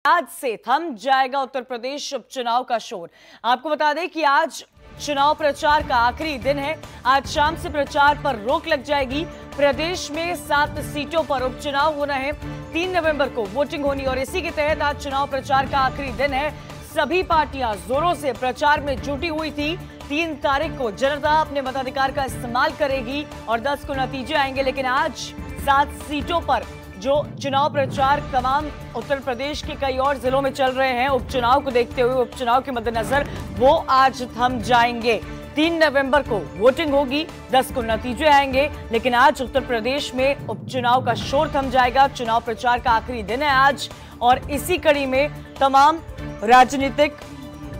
आज से थम जाएगा उत्तर प्रदेश उपचुनाव का शोर। आपको बता दें कि आज चुनाव प्रचार का आखिरी दिन है। आज शाम से प्रचार पर रोक लग जाएगी। प्रदेश में 7 सीटों पर उपचुनाव होना है। 3 नवंबर को वोटिंग होनी और इसी के तहत आज चुनाव प्रचार का आखिरी दिन है। सभी पार्टियां जोरों से प्रचार में जुटी हुई थी। 3 तारीख को जनता अपने मताधिकार का इस्तेमाल करेगी और 10 को नतीजे आएंगे। लेकिन आज 7 सीटों पर जो चुनाव प्रचार तमाम उत्तर प्रदेश के कई और जिलों में चल रहे हैं, उपचुनाव को देखते हुए, उपचुनाव के मद्देनजर वो आज थम जाएंगे। 3 नवंबर को वोटिंग होगी, 10 को नतीजे आएंगे। लेकिन आज उत्तर प्रदेश में उपचुनाव का शोर थम जाएगा। चुनाव प्रचार का आखिरी दिन है आज और इसी कड़ी में तमाम राजनीतिक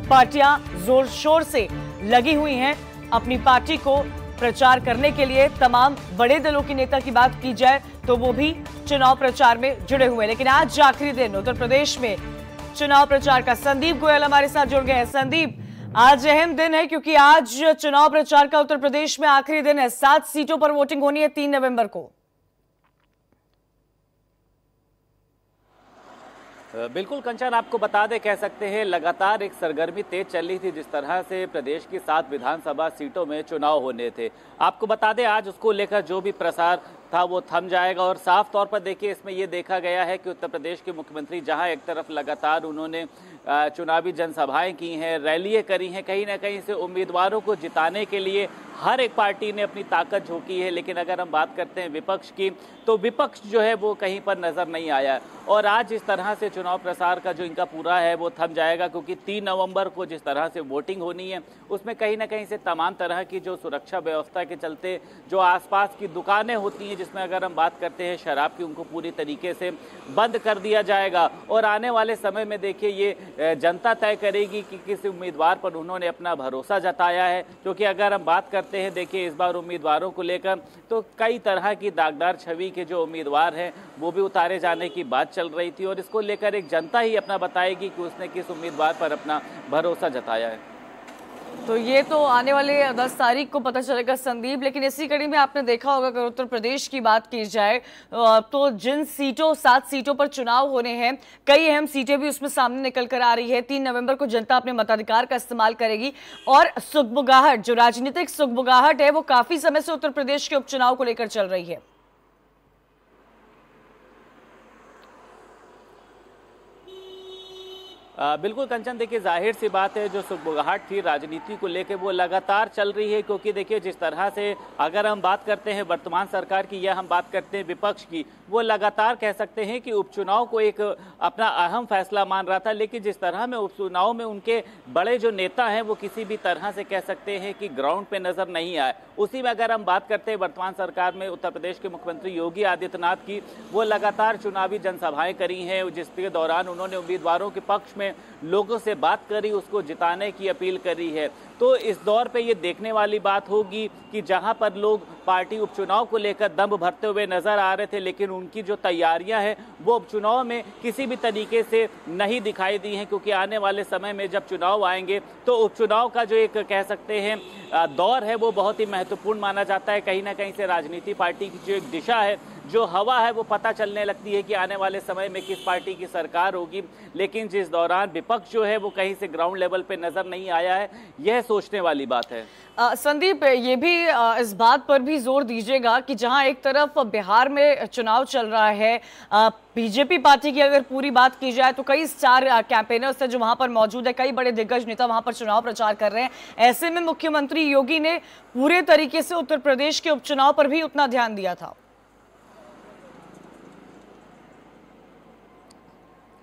पार्टियां जोर शोर से लगी हुई हैं अपनी पार्टी को प्रचार करने के लिए। तमाम बड़े दलों के नेता की बात की जाए तो वो भी चुनाव प्रचार में जुड़े हुए हैं। लेकिन आज आखिरी दिन उत्तर प्रदेश में चुनाव प्रचार का। संदीप गोयल हमारे साथ जुड़ गए हैं। संदीप, आज अहम दिन है क्योंकि आज चुनाव प्रचार का उत्तर प्रदेश में आखिरी दिन है। 7 सीटों पर वोटिंग होनी है 3 नवंबर को। बिल्कुल कंचन, आपको बता दें, कह सकते हैं लगातार एक सरगर्मी तेज चल रही थी जिस तरह से प्रदेश की 7 विधानसभा सीटों में चुनाव होने थे। आपको बता दें आज उसको लेकर जो भी प्रसार था वो थम जाएगा और साफ तौर पर देखिए इसमें यह देखा गया है कि उत्तर प्रदेश के मुख्यमंत्री जहां एक तरफ लगातार उन्होंने चुनावी जनसभाएं की हैं, रैलियां करी हैं, कहीं ना कहीं से उम्मीदवारों को जिताने के लिए हर एक पार्टी ने अपनी ताकत झोंकी है। लेकिन अगर हम बात करते हैं विपक्ष की, तो विपक्ष जो है वो कहीं पर नजर नहीं आया और आज इस तरह से चुनाव प्रसार का जो इनका पूरा है वो थम जाएगा क्योंकि 3 नवंबर को जिस तरह से वोटिंग होनी है उसमें कहीं ना कहीं से तमाम तरह की जो सुरक्षा व्यवस्था के चलते जो आसपास की दुकानें होती हैं, जिसमें अगर हम बात करते हैं शराब की, उनको पूरी तरीके से बंद कर दिया जाएगा और आने वाले समय में देखिए ये जनता तय करेगी कि किस उम्मीदवार पर उन्होंने अपना भरोसा जताया है। क्योंकि अगर हम बात करते हैं देखिए इस बार उम्मीदवारों को लेकर तो कई तरह की दागदार छवि के जो उम्मीदवार हैं वो भी उतारे जाने की बात चल रही थी और इसको लेकर एक जनता ही अपना बताएगी कि उसने किस उम्मीदवार पर अपना भरोसा जताया है। तो ये तो आने वाले 10 तारीख को पता चलेगा संदीप। लेकिन इसी कड़ी में आपने देखा होगा अगर उत्तर प्रदेश की बात की जाए तो जिन सीटों 7 सीटों पर चुनाव होने हैं, कई अहम सीटें भी उसमें सामने निकल कर आ रही है। 3 नवंबर को जनता अपने मताधिकार का इस्तेमाल करेगी और सुगबुगाहट, जो राजनीतिक सुगबुगाहट है, वो काफी समय से उत्तर प्रदेश के उपचुनाव को लेकर चल रही है। बिल्कुल कंचन, देखिए जाहिर सी बात है जो सुगबुगाहट थी राजनीति को लेकर वो लगातार चल रही है क्योंकि देखिए जिस तरह से अगर हम बात करते हैं वर्तमान सरकार की या हम बात करते हैं विपक्ष की, वो लगातार कह सकते हैं कि उपचुनाव को एक अपना अहम फैसला मान रहा था। लेकिन जिस तरह में उपचुनाव में उनके बड़े जो नेता हैं वो किसी भी तरह से कह सकते हैं कि ग्राउंड पे नजर नहीं आए। उसी में अगर हम बात करते हैं वर्तमान सरकार में उत्तर प्रदेश के मुख्यमंत्री योगी आदित्यनाथ की, वो लगातार चुनावी जनसभाएं करी हैं जिसके दौरान उन्होंने उम्मीदवारों के पक्ष में लोगों से बात करी, उसको जिताने की अपील करी है। तो इस दौर पे ये देखने वाली बात होगी कि जहां पर लोग पार्टी उपचुनाव को लेकर दम भरते हुए नजर आ रहे थे, लेकिन उनकी जो तैयारियां हैं वो उपचुनाव में किसी भी तरीके से नहीं दिखाई दी हैं क्योंकि आने वाले समय में जब चुनाव आएंगे तो उपचुनाव का जो एक कह सकते हैं दौर है वो बहुत ही महत्वपूर्ण माना जाता है। कहीं ना कहीं से राजनीति पार्टी की जो एक दिशा है, जो हवा है, वो पता चलने लगती है कि आने वाले समय में किस पार्टी की सरकार होगी। लेकिन जिस दौरान विपक्ष जो है वो कहीं से ग्राउंड लेवल पे नजर नहीं आया है, यह सोचने वाली बात है। संदीप, ये भी इस बात पर भी जोर दीजिएगा कि जहां एक तरफ बिहार में चुनाव चल रहा है, बीजेपी पार्टी की अगर पूरी बात की जाए तो कई स्टार कैंपेनर्स हैं जो वहां पर मौजूद है, कई बड़े दिग्गज नेता वहां पर चुनाव प्रचार कर रहे हैं। ऐसे में मुख्यमंत्री योगी ने पूरे तरीके से उत्तर प्रदेश के उपचुनाव पर भी उतना ध्यान दिया था।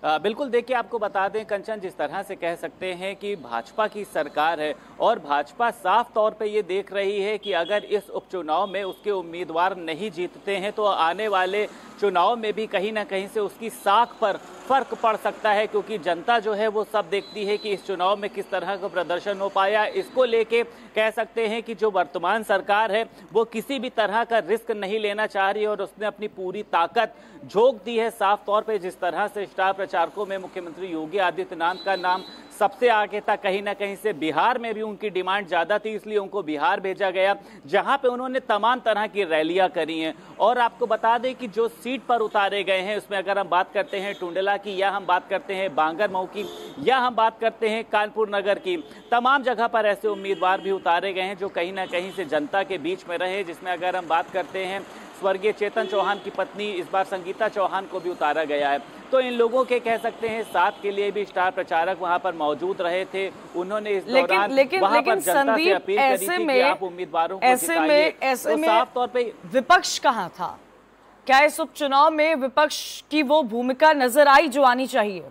बिल्कुल, देखिए आपको बता दें कंचन, जिस तरह से कह सकते हैं कि भाजपा की सरकार है और भाजपा साफ तौर पे ये देख रही है कि अगर इस उपचुनाव में उसके उम्मीदवार नहीं जीतते हैं तो आने वाले चुनाव में भी कहीं ना कहीं से उसकी साख पर फर्क पड़ सकता है क्योंकि जनता जो है वो सब देखती है कि इस चुनाव में किस तरह का प्रदर्शन हो पाया। इसको लेके कह सकते हैं कि जो वर्तमान सरकार है वो किसी भी तरह का रिस्क नहीं लेना चाह रही और उसने अपनी पूरी ताकत झोंक दी है। साफ तौर पे जिस तरह से स्टार प्रचारकों में मुख्यमंत्री योगी आदित्यनाथ का नाम सबसे आगे था। कहीं ना कहीं से बिहार में भी उनकी डिमांड ज्यादा थी, इसलिए उनको बिहार भेजा गया, जहां पे उन्होंने तमाम तरह की रैलियां करी हैं। और आपको बता दें कि जो सीट पर उतारे गए हैं उसमें अगर हम बात करते हैं टुंडला की, या हम बात करते हैं बांगरमऊ की, या हम बात करते हैं कानपुर नगर की, तमाम जगह पर ऐसे उम्मीदवार भी उतारे गए हैं जो कहीं ना कहीं से जनता के बीच में रहे। जिसमें अगर हम बात करते हैं स्वर्गीय चेतन चौहान की पत्नी इस बार संगीता चौहान को भी उतारा गया है। तो इन लोगों के कह सकते हैं साथ के लिए भी स्टार प्रचारक वहां पर मौजूद रहे थे। उन्होंने इस दौरान वहां पर जनता से अपील करी थी कि आप उम्मीदवारों को जिताइए। तो साफ तौर पे विपक्ष कहां था? क्या इस उपचुनाव में विपक्ष की वो भूमिका नजर आई जो आनी चाहिए?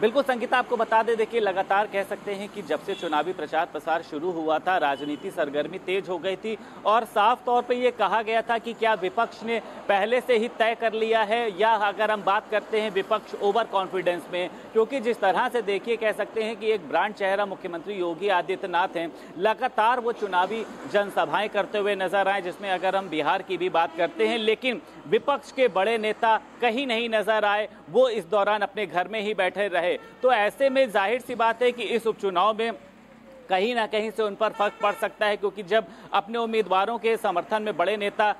बिल्कुल संगीता, आपको बता दें, देखिए लगातार कह सकते हैं कि जब से चुनावी प्रचार प्रसार शुरू हुआ था, राजनीति सरगर्मी तेज हो गई थी और साफ तौर पे ये कहा गया था कि क्या विपक्ष ने पहले से ही तय कर लिया है, या अगर हम बात करते हैं विपक्ष ओवर कॉन्फिडेंस में। क्योंकि जिस तरह से देखिए कह सकते हैं कि एक ब्रांड चेहरा मुख्यमंत्री योगी आदित्यनाथ हैं, लगातार वो चुनावी जनसभाएं करते हुए नजर आए, जिसमें अगर हम बिहार की भी बात करते हैं, लेकिन विपक्ष के बड़े नेता कहीं नहीं नजर आए, वो इस दौरान अपने घर में ही बैठे रहे। तो ऐसे में जाहिर सी बात है कि इस उपचुनाव में कहीं ना कहीं से उन पर फर्क पड़ सकता है, क्योंकि जब अपने उम्मीदवारों के समर्थन में बड़े नेता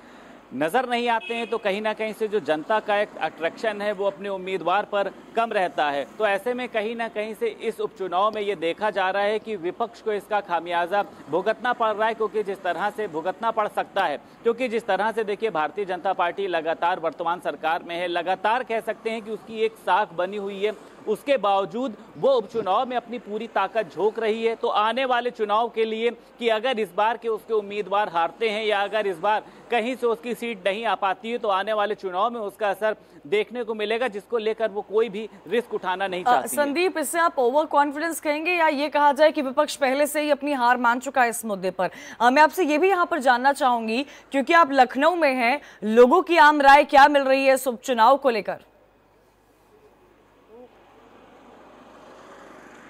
नजर नहीं आते हैं तो कहीं ना कहीं से जो जनता का एक अट्रैक्शन है वो अपने उम्मीदवार पर कम रहता है। तो ऐसे में कहीं ना कहीं से इस उपचुनाव में ये देखा जा रहा है कि विपक्ष को इसका खामियाजा भुगतना पड़ रहा है, क्योंकि जिस तरह से भुगतना पड़ सकता है, क्योंकि जिस तरह से देखिए भारतीय जनता पार्टी लगातार वर्तमान सरकार में है, लगातार कह सकते हैं कि उसकी एक साख बनी हुई है, उसके बावजूद वो उपचुनाव में अपनी पूरी ताकत झोंक रही है। तो आने वाले चुनाव के लिए कि अगर इस बार के उसके उम्मीदवार हारते हैं या अगर इस बार कहीं से उसकी सीट नहीं आ पाती है, तो आने वाले चुनाव में उसका असर देखने को मिलेगा, जिसको लेकर वो कोई भी रिस्क उठाना नहीं चाहती। संदीप, इससे आप ओवर कॉन्फिडेंस कहेंगे या ये कहा जाए कि विपक्ष पहले से ही अपनी हार मान चुका है इस मुद्दे पर? मैं आपसे ये भी यहाँ पर जानना चाहूंगी, क्योंकि आप लखनऊ में हैं, लोगों की आम राय क्या मिल रही है इस उपचुनाव को लेकर?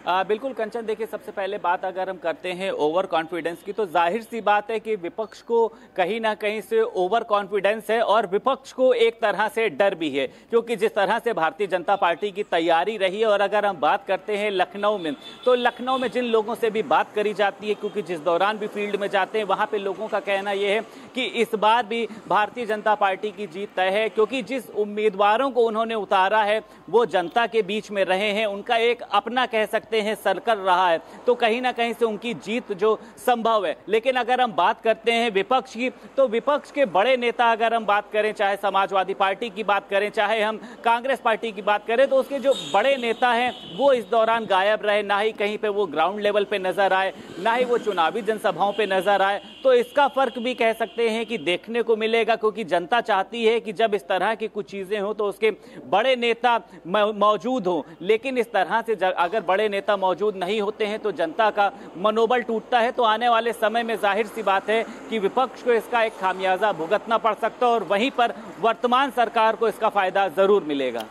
बिल्कुल कंचन, देखिए सबसे पहले बात अगर हम करते हैं ओवर कॉन्फिडेंस की, तो जाहिर सी बात है कि विपक्ष को कहीं ना कहीं से ओवर कॉन्फिडेंस है और विपक्ष को एक तरह से डर भी है, क्योंकि जिस तरह से भारतीय जनता पार्टी की तैयारी रही है। और अगर हम बात करते हैं लखनऊ में, तो लखनऊ में जिन लोगों से भी बात करी जाती है, क्योंकि जिस दौरान भी फील्ड में जाते हैं वहां पे लोगों का कहना यह है कि इस बार भी भारतीय जनता पार्टी की जीत तय है, क्योंकि जिस उम्मीदवारों को उन्होंने उतारा है वो जनता के बीच में रहे हैं, उनका एक अपना कह सकते हैं सर्कल रहा है, तो कहीं ना कहीं से उनकी जीत जो संभव है। लेकिन अगर हम बात करते हैं विपक्ष की, तो विपक्ष के बड़े नेता अगर हम बात करें, चाहे समाजवादी पार्टी की बात करें, चाहे हम कांग्रेस पार्टी की बात करें, तो उसके जो बड़े नेता हैं वो इस दौरान गायब रहे, ना ही कहीं पे वो ग्राउंड लेवल पे नजर आए, ना ही वो चुनावी जनसभाओं पे नजर आए। तो इसका फर्क भी कह सकते हैं कि देखने को मिलेगा, क्योंकि जनता चाहती है कि जब इस तरह की कुछ चीजें हो तो उसके बड़े नेता मौजूद हो। लेकिन इस तरह से अगर बड़े नेता मौजूद नहीं होते हैं तो जनता का मनोबल टूटता है। तो आने वाले समय में जाहिर सी बात है कि विपक्ष को इसका एक खामियाजा भुगतना पड़ सकता है और वहीं पर वर्तमान सरकार को इसका फायदा जरूर मिलेगा।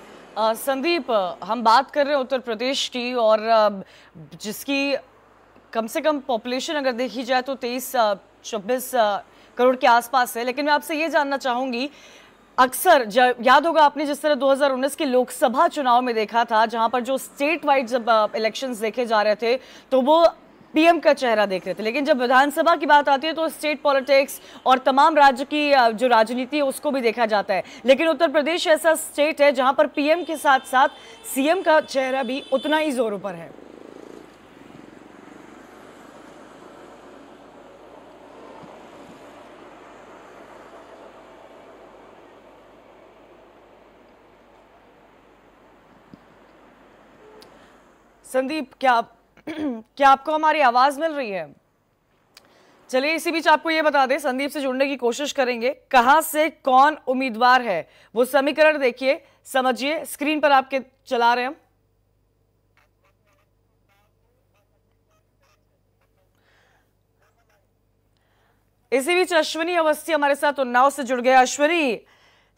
संदीप, हम बात कर रहे हैं उत्तर प्रदेश की, और जिसकी कम से कम पॉपुलेशन अगर देखी जाए तो 23-24 करोड़ के आसपास है। लेकिन मैं आपसे ये जानना चाहूंगी, अक्सर याद होगा आपने जिस तरह 2019 के लोकसभा चुनाव में देखा था, जहां पर जो स्टेट वाइड जब इलेक्शंस देखे जा रहे थे तो वो पीएम का चेहरा देख रहे थे, लेकिन जब विधानसभा की बात आती है तो स्टेट पॉलिटिक्स और तमाम राज्य की जो राजनीति है उसको भी देखा जाता है। लेकिन उत्तर प्रदेश ऐसा स्टेट है जहां पर पीएम के साथ साथ सीएम का चेहरा भी उतना ही जोरों पर है। संदीप, क्या आपको हमारी आवाज मिल रही है? चलिए इसी बीच आपको ये बता दें, संदीप से जुड़ने की कोशिश करेंगे। कहां से कौन उम्मीदवार है वो समीकरण देखिए, समझिए, स्क्रीन पर आपके चला रहे हैं हम। इसी बीच अश्विनी अवस्थी हमारे साथ उन्नाव से जुड़ गया। अश्विनी,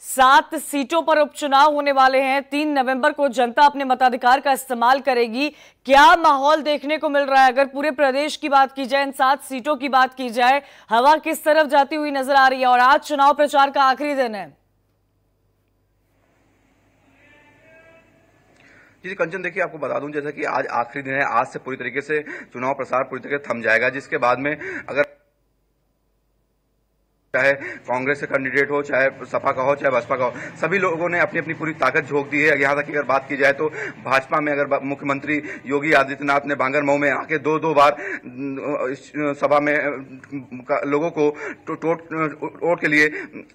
7 सीटों पर उपचुनाव होने वाले हैं। 3 नवंबर को जनता अपने मताधिकार का इस्तेमाल करेगी। क्या माहौल देखने को मिल रहा है? अगर पूरे प्रदेश की बात की जाए, इन 7 सीटों की बात की जाए, हवा किस तरफ जाती हुई नजर आ रही है? और आज चुनाव प्रचार का आखिरी दिन है। जी कंचन, देखिए आपको बता दूं जैसा कि आज आखिरी दिन है, आज से पूरी तरीके से चुनाव प्रचार पूरी तरीके से थम जाएगा, जिसके बाद में अगर चाहे कांग्रेस के कैंडिडेट हो, चाहे सपा का हो, चाहे बसपा का हो, सभी लोगों ने अपनी अपनी पूरी ताकत झोंक दी है। यहाँ तक कि अगर बात की जाए तो भाजपा में अगर मुख्यमंत्री योगी आदित्यनाथ ने बांगरमऊ में आके दो बार सभा में लोगों को वोट के लिए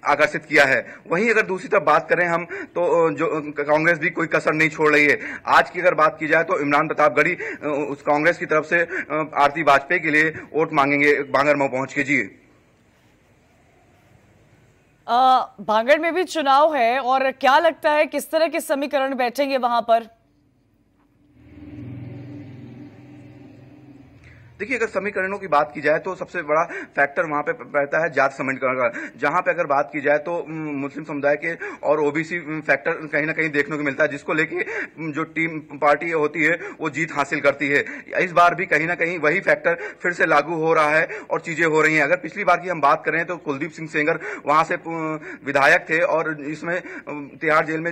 आकर्षित किया है। वहीं अगर दूसरी तरफ बात करें हम तो जो कांग्रेस भी कोई कसर नहीं छोड़ रही है। आज की अगर बात की जाए तो इमरान प्रतापगढ़ी उस कांग्रेस की तरफ से आरती वाजपेयी के लिए वोट मांगेंगे बांगरमऊ पहुंच के। जी भांगड़ में भी चुनाव है और क्या लगता है किस तरह के समीकरण बैठेंगे वहां पर? देखिए अगर समीकरणों की बात की जाए तो सबसे बड़ा फैक्टर वहां पे रहता है जाति समीकरण का, जहां पे अगर बात की जाए तो मुस्लिम समुदाय के और ओबीसी फैक्टर कहीं ना कहीं देखने को मिलता है, जिसको लेके जो टीम पार्टी होती है वो जीत हासिल करती है। इस बार भी कहीं ना कहीं वही फैक्टर फिर से लागू हो रहा है और चीजें हो रही हैं। अगर पिछली बार की हम बात करें तो कुलदीप सिंह सेंगर वहां से विधायक थे और इसमें तिहाड़ जेल में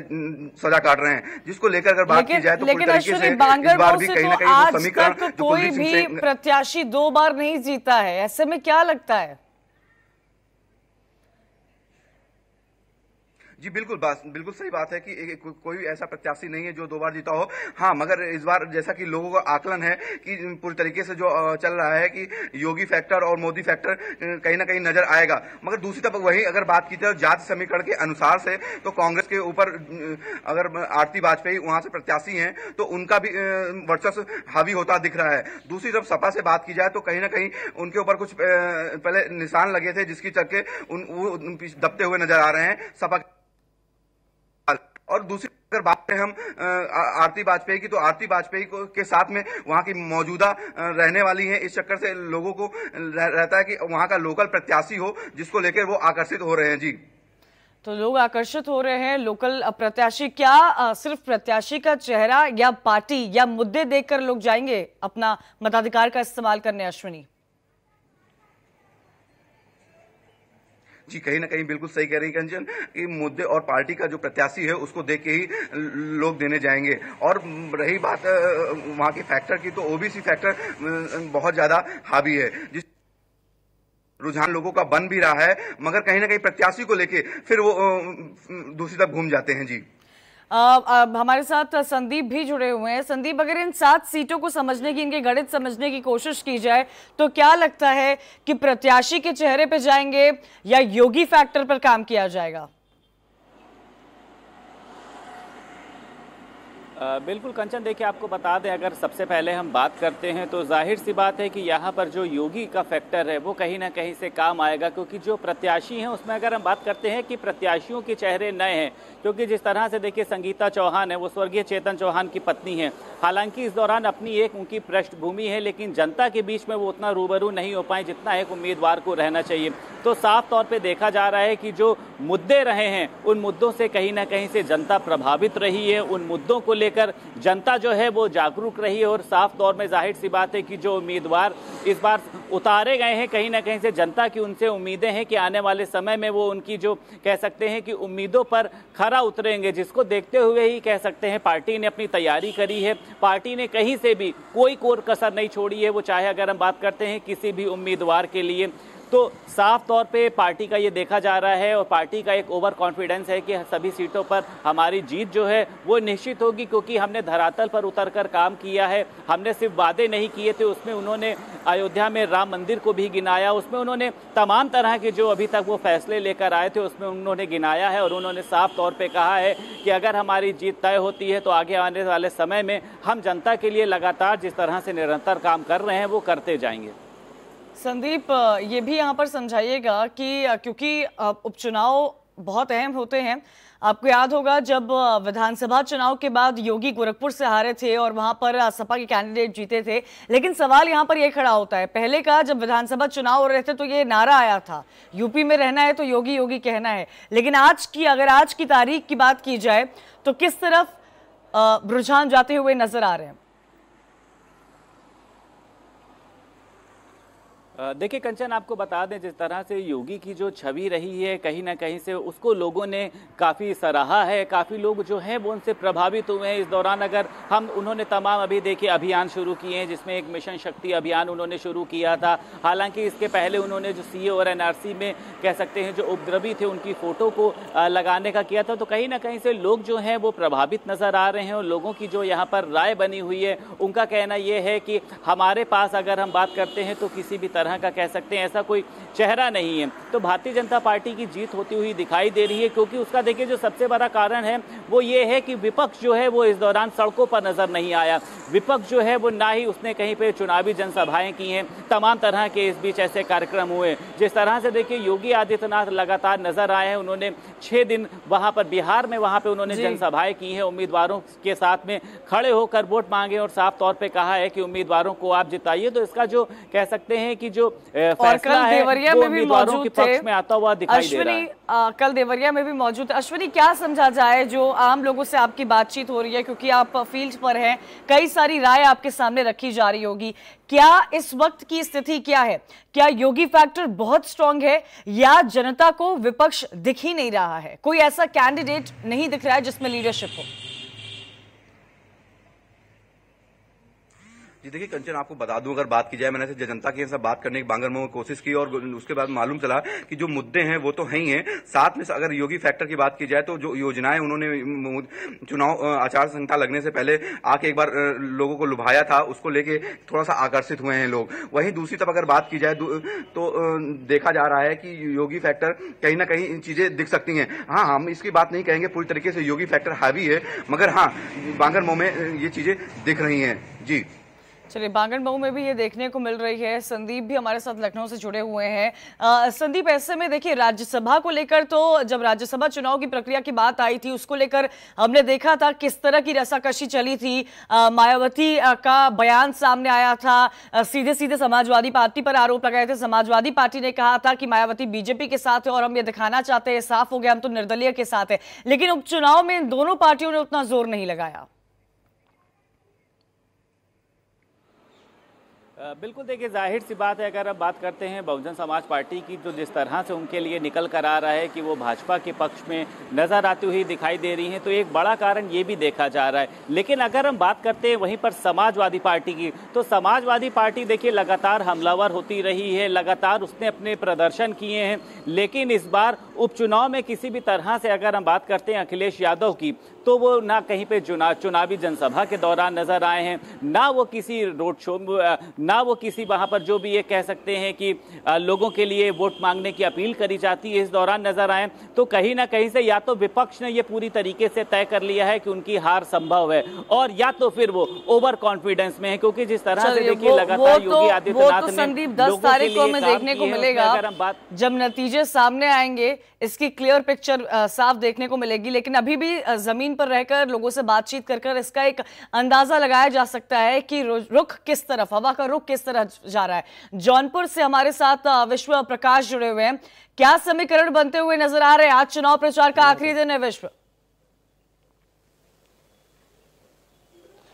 सजा काट रहे हैं, जिसको लेकर अगर बात की जाए तो पूरी तरीके से इस बार भी कहीं ना कहीं वो समीकरण कोई भी प्रत्याशी 2 बार नहीं जीता है, ऐसे में क्या लगता है? जी बिल्कुल सही बात है कि कोई ऐसा प्रत्याशी नहीं है जो 2 बार जीता हो। हाँ, मगर इस बार जैसा कि लोगों का आकलन है कि पूरी तरीके से जो चल रहा है कि योगी फैक्टर और मोदी फैक्टर कहीं ना कहीं नजर आएगा। मगर दूसरी तरफ वही अगर बात की जाए जाति समीकरण के अनुसार से तो कांग्रेस के ऊपर अगर आरती वाजपेयी वहां से प्रत्याशी हैं तो उनका भी वर्चस्व हावी होता दिख रहा है। दूसरी तरफ सपा से बात की जाए तो कहीं ना कहीं उनके ऊपर कुछ पहले निशान लगे थे जिसकी चक्के वो दबते हुए नजर आ रहे हैं सपा। और दूसरी अगर बात करें हम आरती वाजपेयी की तो आरती वाजपेयी के साथ में वहां की मौजूदा रहने वाली है, इस चक्कर से लोगों को रहता है कि वहां का लोकल प्रत्याशी हो जिसको लेकर वो आकर्षित हो रहे हैं। जी तो लोग आकर्षित हो रहे हैं लोकल प्रत्याशी, क्या सिर्फ प्रत्याशी का चेहरा या पार्टी या मुद्दे देखकर लोग जाएंगे अपना मताधिकार का इस्तेमाल करने? अश्विनी जी कहीं ना कहीं बिल्कुल सही कह रही कंचन कि मुद्दे और पार्टी का जो प्रत्याशी है उसको देख के ही लोग देने जाएंगे। और रही बात वहां के फैक्टर की तो ओबीसी फैक्टर बहुत ज्यादा हावी है, जिस रुझान लोगों का बन भी रहा है, मगर कहीं ना कहीं प्रत्याशी को लेके फिर वो दूसरी तरफ घूम जाते हैं। जी हमारे साथ संदीप भी जुड़े हुए हैं। संदीप, अगर इन 7 सीटों को समझने की, इनके गणित समझने की कोशिश की जाए तो क्या लगता है कि प्रत्याशी के चेहरे पे जाएंगे या योगी फैक्टर पर काम किया जाएगा? बिल्कुल कंचन, देखिए आपको बता दें, अगर सबसे पहले हम बात करते हैं तो जाहिर सी बात है कि यहाँ पर जो योगी का फैक्टर है वो कहीं ना कहीं से काम आएगा, क्योंकि जो प्रत्याशी हैं उसमें अगर हम बात करते हैं कि प्रत्याशियों के चेहरे नए हैं, क्योंकि जिस तरह से देखिए संगीता चौहान है वो स्वर्गीय चेतन चौहान की पत्नी है। हालांकि इस दौरान अपनी एक उनकी पृष्ठभूमि है, लेकिन जनता के बीच में वो उतना रूबरू नहीं हो पाए जितना एक उम्मीदवार को रहना चाहिए। तो साफ तौर पे देखा जा रहा है कि जो मुद्दे रहे हैं उन मुद्दों से कहीं ना कहीं से जनता प्रभावित रही है, उन मुद्दों को लेकर जनता जो है वो जागरूक रही है। और साफ तौर में जाहिर सी बात है कि जो उम्मीदवार इस बार उतारे गए हैं कहीं ना कहीं से जनता की उनसे उम्मीदें हैं कि आने वाले समय में वो उनकी जो कह सकते हैं कि उम्मीदों पर खरा उतरेंगे, जिसको देखते हुए ही कह सकते हैं पार्टी ने अपनी तैयारी करी है। पार्टी ने कहीं से भी कोई कोर कसर नहीं छोड़ी है, वो चाहे अगर हम बात करते हैं किसी भी उम्मीदवार के लिए, तो साफ तौर पे पार्टी का ये देखा जा रहा है और पार्टी का एक ओवर कॉन्फिडेंस है कि सभी सीटों पर हमारी जीत जो है वो निश्चित होगी, क्योंकि हमने धरातल पर उतरकर काम किया है। हमने सिर्फ वादे नहीं किए थे, उसमें उन्होंने अयोध्या में राम मंदिर को भी गिनाया, उसमें उन्होंने तमाम तरह के जो अभी तक वो फैसले लेकर आए थे उसमें उन्होंने गिनाया है। और उन्होंने साफ तौर पर कहा है कि अगर हमारी जीत तय होती है तो आगे आने वाले समय में हम जनता के लिए लगातार जिस तरह से निरंतर काम कर रहे हैं वो करते जाएंगे। संदीप, ये भी यहाँ पर समझाइएगा कि क्योंकि उपचुनाव बहुत अहम होते हैं। आपको याद होगा जब विधानसभा चुनाव के बाद योगी गोरखपुर से हारे थे और वहां पर सपा के कैंडिडेट जीते थे, लेकिन सवाल यहाँ पर ये खड़ा होता है, पहले का जब विधानसभा चुनाव हो रहे थे तो ये नारा आया था यूपी में रहना है तो योगी योगी कहना है, लेकिन अगर आज की तारीख की बात की जाए तो किस तरफ रुझान जाते हुए नजर आ रहे हैं? देखिए कंचन, आपको बता दें जिस तरह से योगी की जो छवि रही है कहीं ना कहीं से उसको लोगों ने काफ़ी सराहा है। काफ़ी लोग जो हैं वो उनसे प्रभावित हुए हैं। इस दौरान अगर उन्होंने तमाम अभी देखिए अभियान शुरू किए हैं, जिसमें एक मिशन शक्ति अभियान उन्होंने शुरू किया था। हालांकि इसके पहले उन्होंने जो सीए और एनआरसी में कह सकते हैं जो उपद्रवी थे उनकी फ़ोटो को लगाने का किया था। तो कहीं ना कहीं से लोग जो हैं वो प्रभावित नज़र आ रहे हैं और लोगों की जो यहाँ पर राय बनी हुई है उनका कहना ये है कि हमारे पास अगर हम बात करते हैं तो किसी भी तरह का कह सकते हैं ऐसा कोई चेहरा नहीं है। तो भारतीय जनता पार्टी की जीत होती हुई दिखाई दे रही है, क्योंकि उसका देखिए जो सबसे बड़ा कारण है वो ये है कि विपक्ष जो है वो इस दौरान सड़कों पर नजर नहीं आया। विपक्ष जो है वो ना ही उसने कहीं पे चुनावी जनसभाएं की हैं, तमाम तरह के इस बीच ऐसे कार्यक्रम हुए। जिस तरह से देखिए योगी आदित्यनाथ लगातार नजर आए हैं, उन्होंने 6 दिन वहां पर बिहार में वहां पे उन्होंने जनसभाएं की हैं, उम्मीदवारों के साथ में खड़े होकर वोट मांगे और साफ तौर पे कहा है कि उम्मीदवारों को आप जिताइए। तो इसका जो कह सकते हैं कि जो फैसला है वो उम्मीदवारों के पक्ष में आता हुआ दिखाई दे रहा है। कल देवरिया में भी मौजूद है। अश्विनी, क्या समझा जाए जो आम लोगों से आपकी बातचीत हो रही है, क्योंकि आप फील्ड पर हैं, कई सारी राय आपके सामने रखी जा रही होगी। क्या इस वक्त की स्थिति क्या है? क्या योगी फैक्टर बहुत स्ट्रांग है या जनता को विपक्ष दिख ही नहीं रहा है? कोई ऐसा कैंडिडेट नहीं दिख रहा है जिसमें लीडरशिप हो? जी देखिए कंचन, आपको बता दूं, अगर बात की जाए, मैंने जनता की सब बात करने की बांगरमऊ में कोशिश की और उसके बाद मालूम चला कि जो मुद्दे हैं वो तो है ही हैं। साथ में अगर योगी फैक्टर की बात की जाए तो जो योजनाएं उन्होंने चुनाव आचार संहिता लगने से पहले आके एक बार लोगों को लुभाया था, उसको लेके थोड़ा सा आकर्षित हुए हैं लोग। वहीं दूसरी तरफ अगर बात की जाए तो देखा जा रहा है कि योगी फैक्टर कहीं ना कहीं चीजें दिख सकती हैं। हाँ, हम इसकी बात नहीं कहेंगे पूरी तरीके से योगी फैक्टर हावी है, मगर हाँ बांगरमऊ में ये चीजें दिख रही हैं। जी चलिए, बांगरमऊ में भी ये देखने को मिल रही है। संदीप भी हमारे साथ लखनऊ से जुड़े हुए हैं। संदीप, ऐसे में देखिए राज्यसभा को लेकर तो जब राज्यसभा चुनाव की प्रक्रिया की बात आई थी उसको लेकर हमने देखा था किस तरह की रसाकशी चली थी। मायावती का बयान सामने आया था, सीधे सीधे समाजवादी पार्टी पर आरोप लगाए थे। समाजवादी पार्टी ने कहा था कि मायावती बीजेपी के साथ है और हम ये दिखाना चाहते हैं, साफ हो गया, हम तो निर्दलीय के साथ है। लेकिन उपचुनाव में इन दोनों पार्टियों ने उतना जोर नहीं लगाया। बिल्कुल, देखिए जाहिर सी बात है, अगर अब बात करते हैं बहुजन समाज पार्टी की, तो जिस तरह से उनके लिए निकल कर आ रहा है कि वो भाजपा के पक्ष में नजर आती हुई दिखाई दे रही हैं, तो एक बड़ा कारण ये भी देखा जा रहा है। लेकिन अगर हम बात करते हैं वहीं पर समाजवादी पार्टी की, तो समाजवादी पार्टी देखिए लगातार हमलावर होती रही है, लगातार उसने अपने प्रदर्शन किए हैं। लेकिन इस बार उपचुनाव में किसी भी तरह से अगर हम बात करते हैं अखिलेश यादव की, तो वो ना कहीं पे चुनावी जनसभा के दौरान नजर आए हैं, ना वो किसी रोड शो, ना वो किसी वहां पर जो भी ये कह सकते हैं कि लोगों के लिए वोट मांगने की अपील करी जाती है इस दौरान नजर आए। तो कहीं ना कहीं से या तो विपक्ष ने ये पूरी तरीके से तय कर लिया है कि उनकी हार संभव है, और या तो फिर वो ओवर कॉन्फिडेंस में है, क्योंकि जिस तरह से देखिए लगातार योगी आदित्यनाथ ने संदीप 10 तारीख को हमें देखने को मिलेगा, जब नतीजे सामने आएंगे इसकी क्लियर पिक्चर साफ देखने को मिलेगी। लेकिन अभी भी जमीन पर रहकर लोगों से बातचीत कर इसका एक अंदाजा लगाया जा सकता है कि रुख किस तरफ, हवा का रुख किस तरह जा रहा है। जौनपुर से हमारे साथ विश्व प्रकाश जुड़े हुए हैं। क्या समीकरण बनते हुए नजर आ रहे हैं? आज चुनाव प्रचार का आखिरी दिन है विश्व।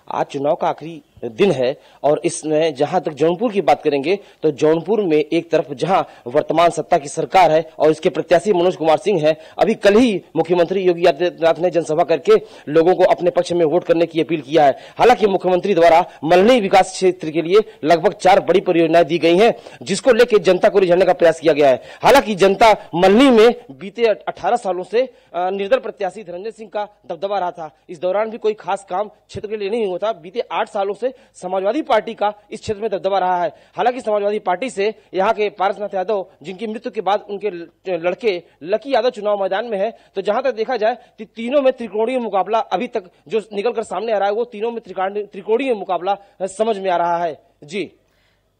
आज चुनाव का आखिरी दिन है और इसमें जहां तक जौनपुर की बात करेंगे तो जौनपुर में एक तरफ जहां वर्तमान सत्ता की सरकार है और इसके प्रत्याशी मनोज कुमार सिंह है, अभी कल ही मुख्यमंत्री योगी आदित्यनाथ ने जनसभा करके लोगों को अपने पक्ष में वोट करने की अपील किया है। हालांकि मुख्यमंत्री द्वारा मल्हनी विकास क्षेत्र के लिए लगभग 4 बड़ी परियोजनाएं दी गई हैं, जिसको लेकर जनता को रिझाने का प्रयास किया गया है। हालांकि जनता मल्हनी में बीते 18 सालों से निर्दल प्रत्याशी धनंजय सिंह का दबदबा रहा था। इस दौरान भी कोई खास काम क्षेत्र के लिए नहीं हुआ था। बीते 8 सालों से समाजवादी पार्टी का इस क्षेत्र में दबदबा रहा है। हालांकि समाजवादी पार्टी से यहाँ के पारसनाथ यादव, जिनकी मृत्यु के बाद उनके लड़के लकी यादव चुनाव मैदान में है, तो जहां तक देखा जाए कि तीनों में त्रिकोणीय मुकाबला अभी तक जो निकलकर सामने आ रहा है, वो तीनों में त्रिकोणीय मुकाबला समझ में आ रहा है। जी,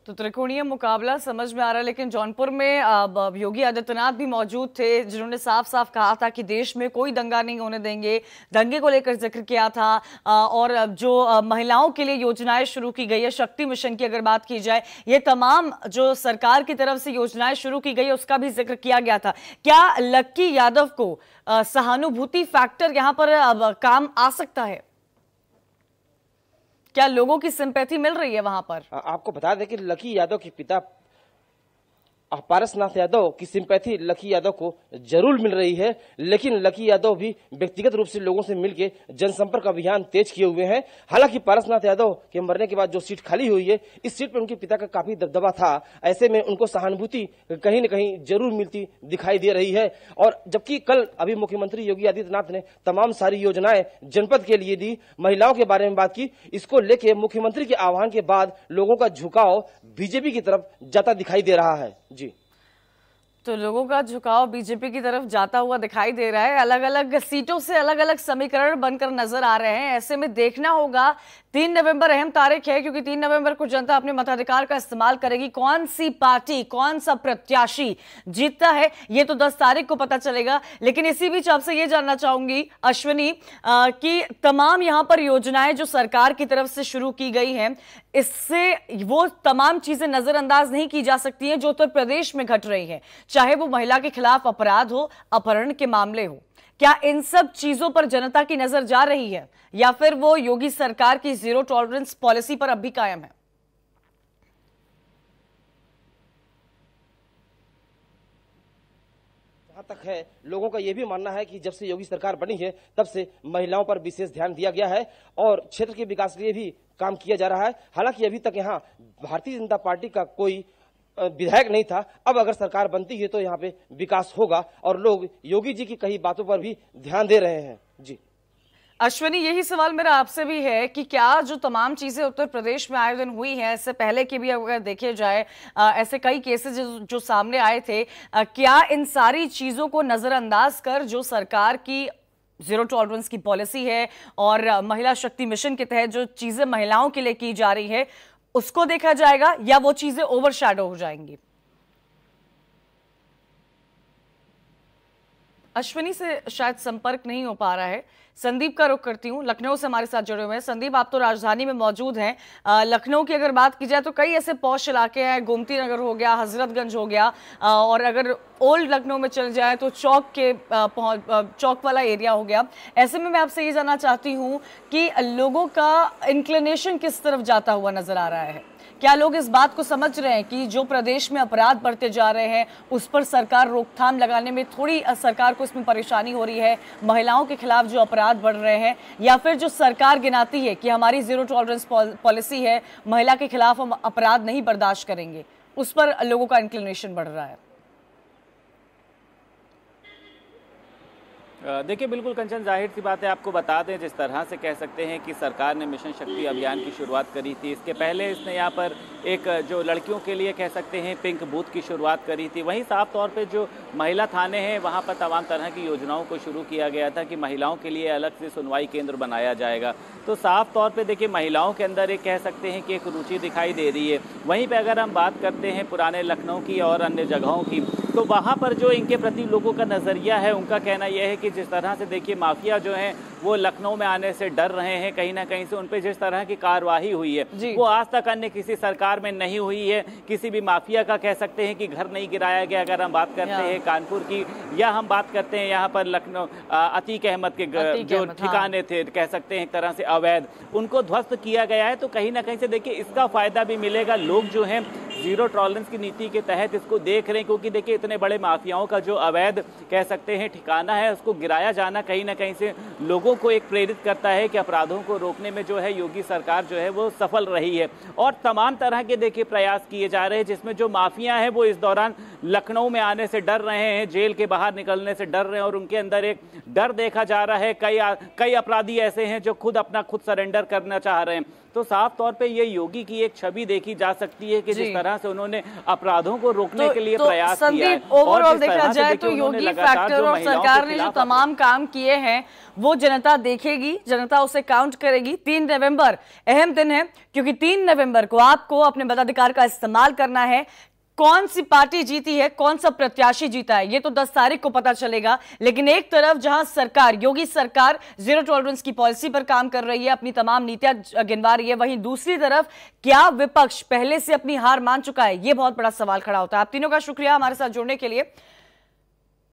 तो त्रिकोणीय मुकाबला समझ में आ रहा है। लेकिन जौनपुर में योगी आदित्यनाथ भी मौजूद थे, जिन्होंने साफ साफ कहा था कि देश में कोई दंगा नहीं होने देंगे, दंगे को लेकर जिक्र किया था। और जो महिलाओं के लिए योजनाएं शुरू की गई है, शक्ति मिशन की अगर बात की जाए, ये तमाम जो सरकार की तरफ से योजनाएं शुरू की गई है उसका भी जिक्र किया गया था। क्या लक्की यादव को सहानुभूति फैक्टर यहां पर काम आ सकता है? क्या लोगों की सिंपैथी मिल रही है वहां पर? आपको बता दें कि लकी यादव के पिता पारसनाथ यादव की सिंपैथी लकी यादव को जरूर मिल रही है, लेकिन लकी यादव भी व्यक्तिगत रूप से लोगों से मिलकर जनसंपर्क अभियान तेज किए हुए हैं। हालांकि पारसनाथ यादव के मरने के बाद जो सीट खाली हुई है, इस सीट पर उनके पिता का काफी दबदबा था। ऐसे में उनको सहानुभूति कहीं न कहीं जरूर मिलती दिखाई दे रही है। और जबकि कल अभी मुख्यमंत्री योगी आदित्यनाथ ने तमाम सारी योजनाएं जनपद के लिए दी, महिलाओं के बारे में बात की, इसको लेके मुख्यमंत्री के आह्वान के बाद लोगों का झुकाव बीजेपी की तरफ जाता दिखाई दे रहा है। जी, तो लोगों का झुकाव बीजेपी की तरफ जाता हुआ दिखाई दे रहा है। अलग अलग सीटों से अलग अलग समीकरण बनकर नजर आ रहे हैं। ऐसे में देखना होगा 3 नवंबर अहम तारीख है, क्योंकि 3 नवंबर को जनता अपने मताधिकार का इस्तेमाल करेगी। कौन सी पार्टी, कौन सा प्रत्याशी जीतता है, ये तो 10 तारीख को पता चलेगा। लेकिन इसी बीच आपसे ये जानना चाहूंगी अश्विनी कि तमाम यहां पर योजनाएं जो सरकार की तरफ से शुरू की गई हैं, इससे वो तमाम चीजें नजरअंदाज नहीं की जा सकती हैं जो उत्तर प्रदेश में घट रही हैं, चाहे वो महिला के खिलाफ अपराध हो, अपहरण के मामले हो। क्या इन सब चीजों पर जनता की नजर जा रही है, या फिर वो योगी सरकार की जीरो टॉलरेंस पॉलिसी पर अब भी कायम है? जहां तक है, लोगों का यह भी मानना है कि जब से योगी सरकार बनी है, तब से महिलाओं पर विशेष ध्यान दिया गया है और क्षेत्र के विकास के लिए भी काम किया जा रहा है। हालांकि अभी तक यहाँ भारतीय जनता पार्टी का कोई विधायक नहीं था। अब अगर सरकार बनती है तो यहाँ पे विकास होगा और लोग योगी जी की कही बातों पर भी ध्यान दे रहे हैं। जी अश्विनी, यही सवाल मेरा आपसे भी है कि क्या जो तमाम चीजें उत्तर प्रदेश में आयोजन हुई हैं, इससे पहले के भी अगर देखे जाए ऐसे कई केसेस जो सामने आए थे, क्या इन सारी चीजों को नजरअंदाज कर जो सरकार की जीरो टॉलरेंस की पॉलिसी है और महिला शक्ति मिशन के तहत जो चीजें महिलाओं के लिए की जा रही है, उसको देखा जाएगा, या वो चीजें ओवरशैडो हो जाएंगी? अश्विनी से शायद संपर्क नहीं हो पा रहा है। संदीप का रुख करती हूँ, लखनऊ से हमारे साथ जुड़े हुए हैं। संदीप, आप तो राजधानी में मौजूद हैं। लखनऊ की अगर बात की जाए तो कई ऐसे पॉश इलाके हैं, गोमती नगर हो गया, हजरतगंज हो गया, और अगर ओल्ड लखनऊ में चल जाए तो चौक वाला एरिया हो गया। ऐसे में मैं आपसे ये जानना चाहती हूँ कि लोगों का इंक्लिनेशन किस तरफ जाता हुआ नजर आ रहा है? क्या लोग इस बात को समझ रहे हैं कि जो प्रदेश में अपराध बढ़ते जा रहे हैं, उस पर सरकार रोकथाम लगाने में थोड़ी सरकार को इसमें परेशानी हो रही है, महिलाओं के खिलाफ जो अपराध बढ़ रहे हैं, या फिर जो सरकार गिनाती है कि हमारी जीरो टॉलरेंस पॉलिसी है, महिला के खिलाफ हम अपराध नहीं बर्दाश्त करेंगे, उस पर लोगों का इंक्लिनेशन बढ़ रहा है? देखिए, बिल्कुल कंचन, जाहिर सी बात है, आपको बता दें, जिस तरह से कह सकते हैं कि सरकार ने मिशन शक्ति अभियान की शुरुआत करी थी, इसके पहले इसने यहाँ पर एक जो लड़कियों के लिए कह सकते हैं पिंक बूथ की शुरुआत करी थी। वहीं साफ तौर पे जो महिला थाने हैं, वहाँ पर तमाम तरह की योजनाओं को शुरू किया गया था कि महिलाओं के लिए अलग से सुनवाई केंद्र बनाया जाएगा। तो साफ तौर पर देखिए, महिलाओं के अंदर एक कह सकते हैं कि एक रुचि दिखाई दे रही है। वहीं पर अगर हम बात करते हैं पुराने लखनऊ की और अन्य जगहों की, तो वहाँ पर जो इनके प्रति लोगों का नज़रिया है, उनका कहना यह है कि जिस तरह से देखिए माफिया जो हैं वो लखनऊ में आने से डर रहे हैं, कहीं ना कहीं से उन पे जिस तरह की कार्रवाई हुई है वो आज तक अन्य किसी सरकार में नहीं हुई है। किसी भी माफिया का कह सकते हैं कि घर नहीं गिराया गया। अगर हम बात करते हैं कानपुर की, या हम बात करते हैं यहाँ पर लखनऊ अतीक अहमद के जो ठिकाने थे, कह सकते हैं एक तरह से अवैध, उनको ध्वस्त किया गया है। तो कहीं ना कहीं से देखिए इसका फायदा भी मिलेगा। लोग जो हैं जीरो टॉलरेंस की नीति के तहत इसको देख रहे हैं, क्योंकि देखिए इतने बड़े माफियाओं का जो अवैध कह सकते हैं ठिकाना है, उसको गिराया जाना कहीं ना कहीं से लोगों को एक प्रेरित करता है कि अपराधों को रोकने में जो है योगी सरकार जो है वो सफल रही है। और तमाम तरह के देखिए प्रयास किए जा रहे हैं, जिसमें जो माफिया हैं वो इस दौरान लखनऊ में आने से डर रहे हैं, जेल के बाहर निकलने से डर रहे हैं, और उनके अंदर एक डर देखा जा रहा है। कई अपराधी ऐसे हैं जो खुद सरेंडर करना चाह रहे हैं। तो साफ तौर पे ये योगी की एक छवि देखी जा सकती है कि जिस तरह से उन्होंने अपराधों को रोकने के लिए प्रयास किया है। ओवरऑल देखा जाए तो योगी फैक्टर और सरकार ने जो तमाम काम किए हैं वो जनता देखेगी, जनता उसे काउंट करेगी। 3 नवंबर अहम दिन है, क्योंकि 3 नवंबर को आपको अपने मताधिकार का इस्तेमाल करना है। कौन सी पार्टी जीती है, कौन सा प्रत्याशी जीता है, ये तो 10 तारीख को पता चलेगा। लेकिन एक तरफ जहां सरकार, योगी सरकार जीरो टॉलरेंस की पॉलिसी पर काम कर रही है, अपनी तमाम नीतियां गिनवा रही है, वहीं दूसरी तरफ क्या विपक्ष पहले से अपनी हार मान चुका है, ये बहुत बड़ा सवाल खड़ा होता है। आप तीनों का शुक्रिया हमारे साथ जुड़ने के लिए।